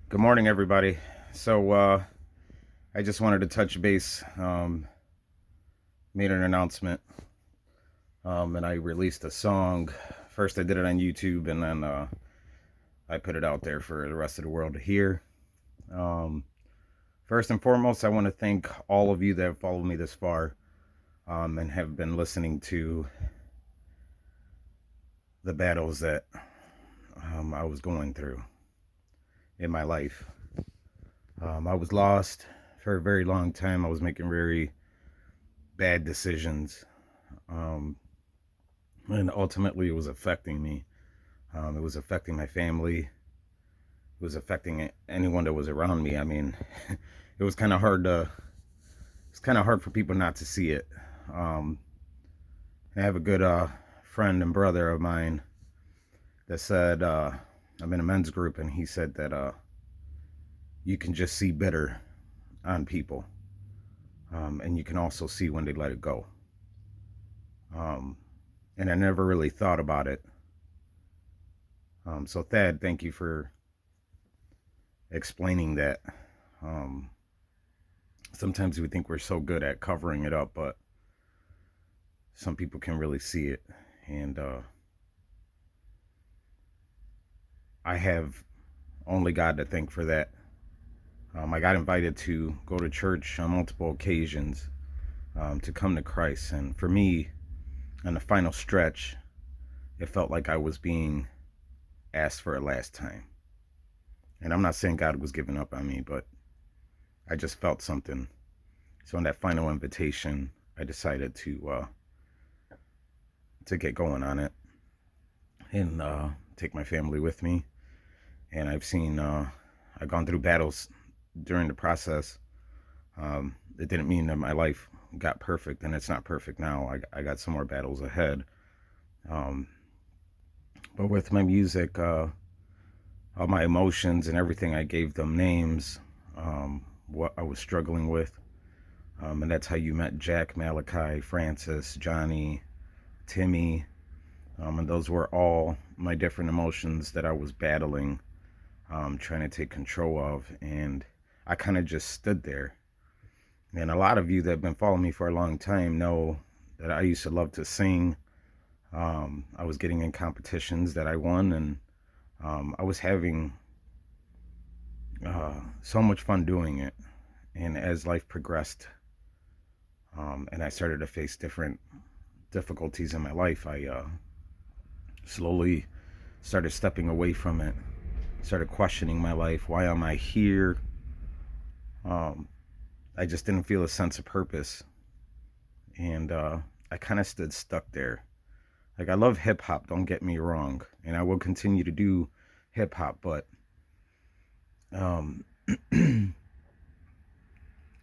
Good morning, everybody. So I just wanted to touch base. Made an announcement, and I released a song. First, I did it on YouTube, and then I put it out there for the rest of the world to hear. First and foremost, I want to thank all of you that have followed me this far, and have been listening to the battles that I was going through in my life. I was lost for a very long time. I was making very bad decisions, and ultimately it was affecting me. It was affecting my family. It was affecting anyone that was around me. I mean, it was kind of hard to. It's kind of hard for people not to see it. I have a good friend and brother of mine that said, I'm in a men's group, and he said that you can just see bitter on people, and you can also see when they let it go. And I never really thought about it. So Thad, thank you for explaining that. Sometimes we think we're so good at covering it up, but some people can really see it. And I have only God to thank for that. I got invited to go to church on multiple occasions, to come to Christ. And for me, on the final stretch, it felt like I was being asked for a last time. And I'm not saying God was giving up on me, but I just felt something. So in that final invitation, I decided to get going on it, and take my family with me. And I've gone through battles during the process. It didn't mean that my life got perfect, and it's not perfect now. I got some more battles ahead. But with my music, all my emotions and everything, I gave them names, what I was struggling with. And that's how you met Jack, Malachi, Francis, Johnny, Timmy. And those were all my different emotions that I was battling, trying to take control of. And I kind of just stood there. And a lot of you that have been following me for a long time know that I used to love to sing. I was getting in competitions that I won, and I was having so much fun doing it. And as life progressed, and I started to face different difficulties in my life, I slowly started stepping away from it, started questioning my life. Why am I here? I just didn't feel a sense of purpose. And I kind of stood stuck there. Like, I love hip hop, don't get me wrong, and I will continue to do hip hop, but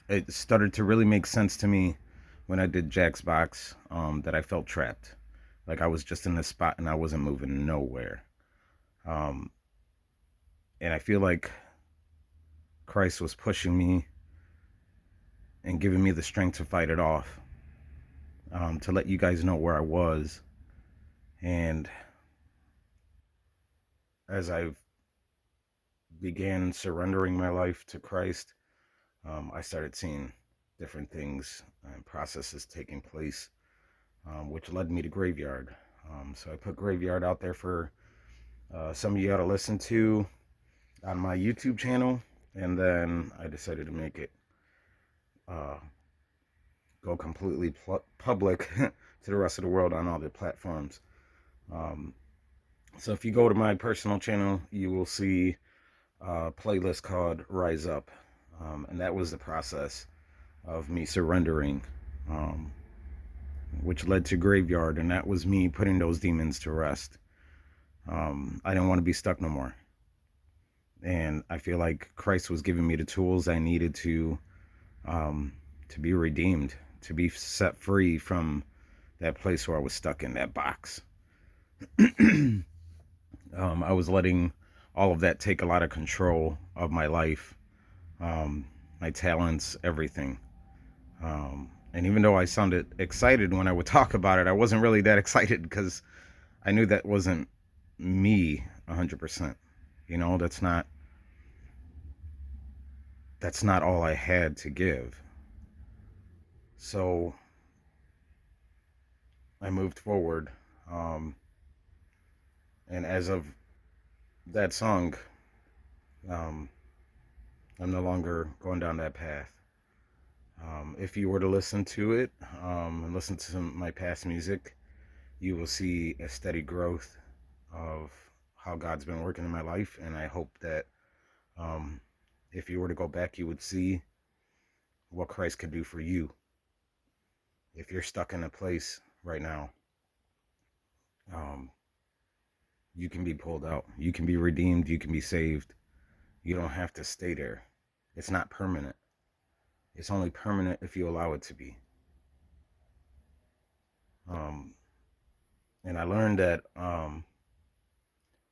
it started to really make sense to me when I did Jack's Box, that I felt trapped. Like I was just in this spot and I wasn't moving nowhere. And I feel like Christ was pushing me and giving me the strength to fight it off, to let you guys know where I was. And as I began surrendering my life to Christ, I started seeing different things and processes taking place, which led me to Graveyard. So I put Graveyard out there for some of you to listen to on my YouTube channel, and then I decided to make it go completely public to the rest of the world on all the platforms. So if you go to my personal channel, you will see a playlist called Rise Up, and that was the process of me surrendering, which led to Graveyard, and that was me putting those demons to rest. I didn't want to be stuck no more, and I feel like Christ was giving me the tools I needed to be redeemed, to be set free from that place where I was stuck in that box. I was letting all of that take a lot of control of my life, my talents, everything. And even though I sounded excited when I would talk about it, I wasn't really that excited because I knew that wasn't me 100%. You know, that's not all I had to give. So I moved forward. Um, and as of that song, um, I'm no longer going down that path. If you were to listen to it and listen to my past music, you will see a steady growth of how God's been working in my life. And I hope that um, if you were to go back, you would see what Christ could do for you. If you're stuck in a place right now, um, you can be pulled out. You can be redeemed. You can be saved. You don't have to stay there. It's not permanent. It's only permanent if you allow it to be. Um, and I learned that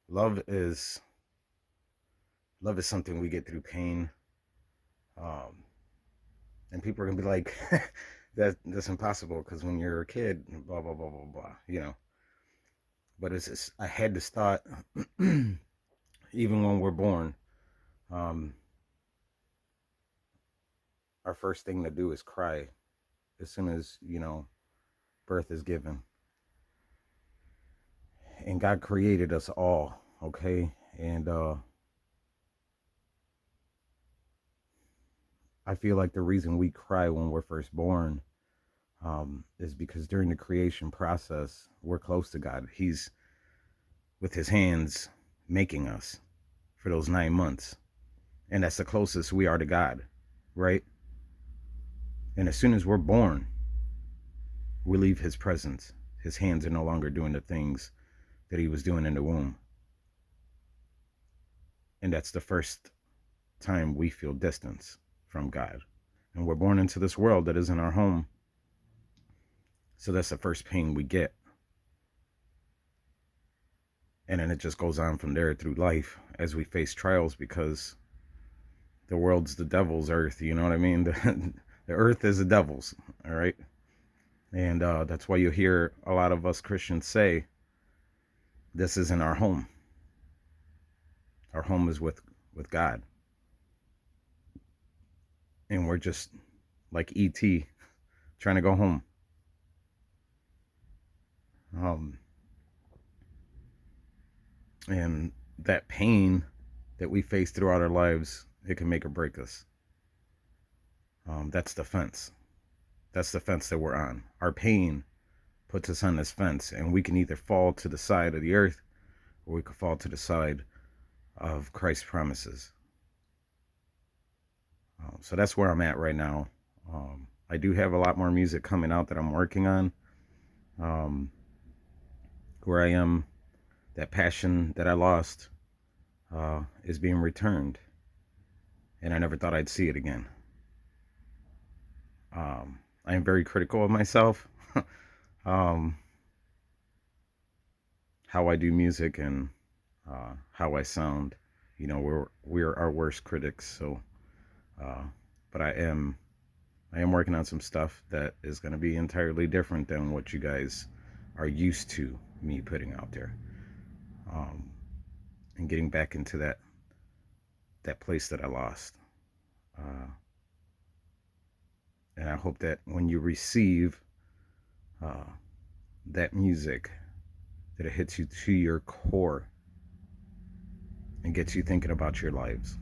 love is love is something we get through pain. Um, and people are gonna be like, that's impossible because when you're a kid, blah blah blah blah blah. You know, but it's just, I had to start even when we're born. Um, our first thing to do is cry as soon as birth is given, and God created us all, okay, and I feel like the reason we cry when we're first born is because during the creation process we're close to God. He's with his hands making us for those 9 months, and that's the closest we are to God, right? And as soon as we're born, we leave his presence. His hands are no longer doing the things that he was doing in the womb. And that's the first time we feel distance from God. And we're born into this world that isn't our home. So that's the first pain we get. And then it just goes on from there through life as we face trials because the world's the devil's earth. You know what I mean? The earth is the devil's. All right. And that's why you hear a lot of us Christians say, this isn't our home. Our home is with God. And we're just like E.T. trying to go home. Um, and that pain that we face throughout our lives, it can make or break us. That's the fence. That's the fence that we're on. Our pain puts us on this fence, and we can either fall to the side of the earth or we could fall to the side of Christ's promises. So that's where I'm at right now. I do have a lot more music coming out that I'm working on. Um, where I am, that passion that I lost is being returned, and I never thought I'd see it again. I am very critical of myself, um, how I do music and how I sound. You know, we're our worst critics. So, uh, but I am working on some stuff that is going to be entirely different than what you guys are used to me putting out there, um, and getting back into that place that I lost. Uh, and I hope that when you receive uh, that music, that it hits you to your core and gets you thinking about your lives.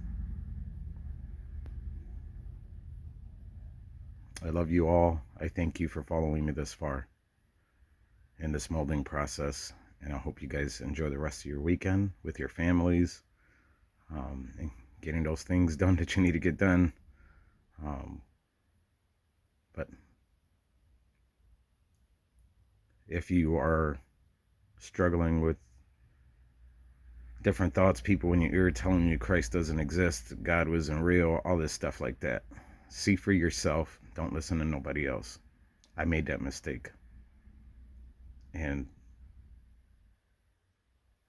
I love you all. I thank you for following me this far in this molding process. And I hope you guys enjoy the rest of your weekend with your families, and getting those things done that you need to get done. Um, but if you are struggling with different thoughts, people in your ear telling you Christ doesn't exist, God wasn't real, all this stuff like that, see for yourself. Don't listen to nobody else. I made that mistake. And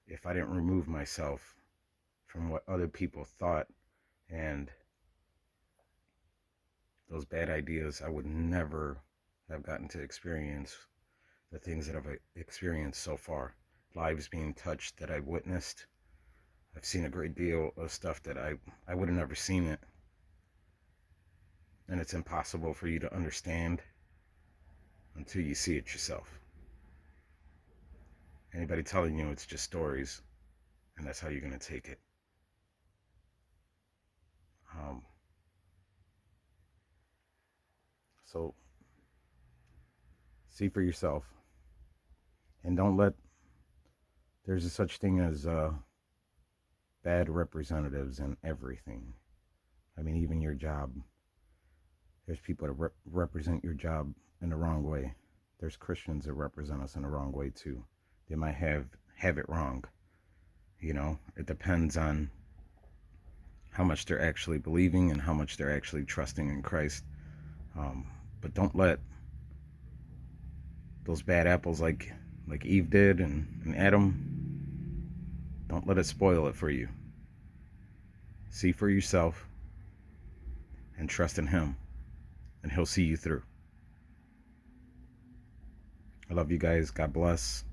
if I didn't remove myself from what other people thought and those bad ideas, I would never have gotten to experience the things that I've experienced so far. Lives being touched that I witnessed. I've seen a great deal of stuff that I would have never seen it. And it's impossible for you to understand until you see it yourself. Anybody telling you it's just stories, and that's how you're going to take it. So see for yourself, and don't let, there's a such thing as bad representatives in everything. I mean, even your job, there's people that represent your job in the wrong way. There's Christians that represent us in the wrong way too. They might have it wrong. You know, it depends on how much they're actually believing and how much they're actually trusting in Christ. But don't let those bad apples like Eve did and Adam, don't let it spoil it for you. See for yourself and trust in Him, and He'll see you through. I love you guys. God bless.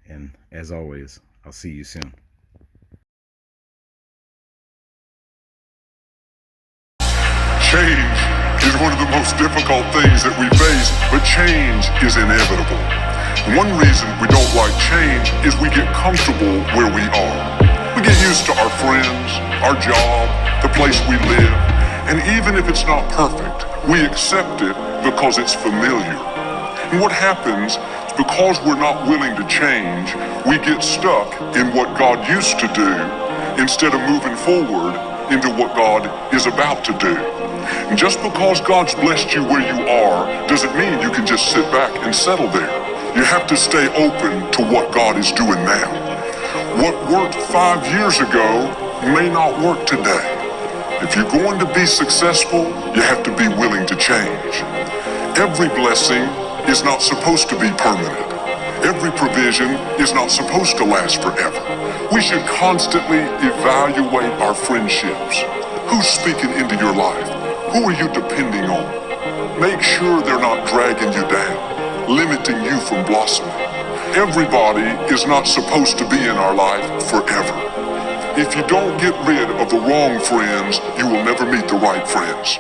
And as always, I'll see you soon. Change is one of the most difficult things that we face, but change is inevitable. One reason we don't like change is we get comfortable where we are. We get used to our friends, our job, the place we live, and even if it's not perfect, we accept it because it's familiar. And what happens is because we're not willing to change, we get stuck in what God used to do instead of moving forward into what God is about to do. And just because God's blessed you where you are doesn't mean you can just sit back and settle there. You have to stay open to what God is doing now. What worked 5 years ago may not work today. If you're going to be successful, you have to be willing to change. Every blessing is not supposed to be permanent. Every provision is not supposed to last forever. We should constantly evaluate our friendships. Who's speaking into your life? Who are you depending on? Make sure they're not dragging you down, limiting you from blossoming. Everybody is not supposed to be in our life forever. If you don't get rid of the wrong friends, you will never meet the right friends.